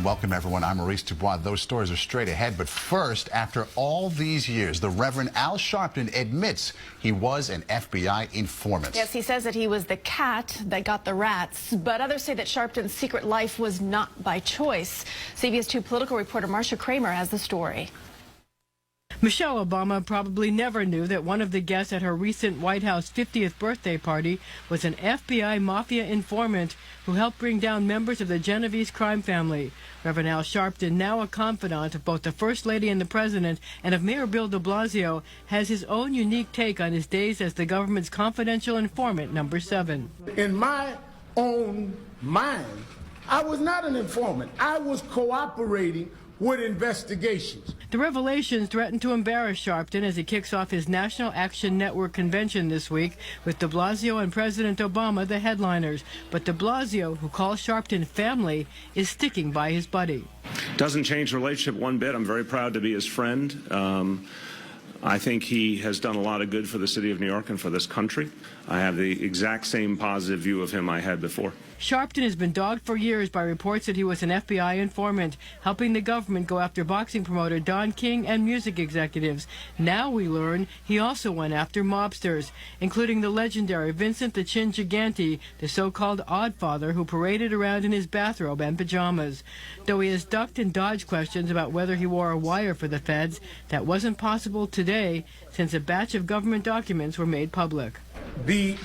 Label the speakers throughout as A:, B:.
A: Welcome, everyone. I'm Maurice Dubois. Those stories are straight ahead. But first, after all these years, the Reverend Al Sharpton admits he was an FBI informant.
B: Yes, he says that he was the cat that got the rats. But others say that Sharpton's secret life was not by choice. CBS 2 political reporter Marcia Kramer has the story.
C: Michelle Obama probably never knew that one of the guests at her recent White House 50th birthday party was an FBI mafia informant who helped bring down members of the Genovese crime family. Reverend Al Sharpton, now a confidant of both the First Lady and the President and of Mayor Bill de Blasio, has his own unique take on his days as the government's confidential informant number 7.
D: In my own mind, I was not an informant. I was cooperating with investigations.
C: The revelations threaten to embarrass Sharpton as he kicks off his National Action Network convention this week with de Blasio and President Obama the headliners. But de Blasio, who calls Sharpton family, is sticking by his buddy.
E: Doesn't change the relationship one bit. I'm very proud to be his friend. I think he has done a lot of good for the city of New York and for this country. I have the exact same positive view of him I had before.
C: Sharpton has been dogged for years by reports that he was an FBI informant, helping the government go after boxing promoter Don King and music executives. Now we learn he also went after mobsters, including the legendary Vincent the Chin Gigante, the so-called Oddfather who paraded around in his bathrobe and pajamas. Though he has ducked and dodged questions about whether he wore a wire for the feds, that wasn't possible today since a batch of government documents were made public.
D: The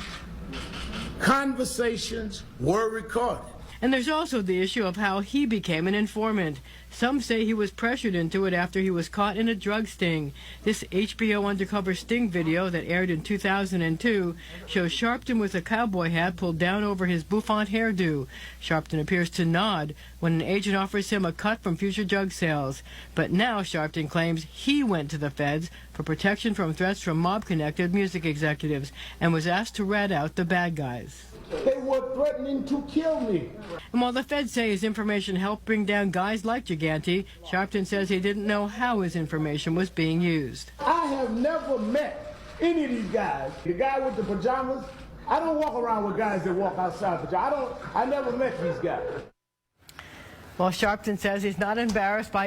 D: conversations were recorded.
C: And there's also the issue of how he became an informant. Some say he was pressured into it after he was caught in a drug sting. This HBO undercover sting video that aired in 2002 shows Sharpton with a cowboy hat pulled down over his bouffant hairdo. Sharpton appears to nod when an agent offers him a cut from future drug sales. But now Sharpton claims he went to the feds for protection from threats from mob-connected music executives and was asked to rat out the bad guys.
D: They were threatening to kill me.
C: And while the feds say his information helped bring down guys like Gigante, Sharpton says he didn't know how his information was being used.
D: I have never met any of these guys. The guy with the pajamas, I don't walk around with guys that walk outside pajamas. I never met these guys.
C: Well, Sharpton says he's not embarrassed by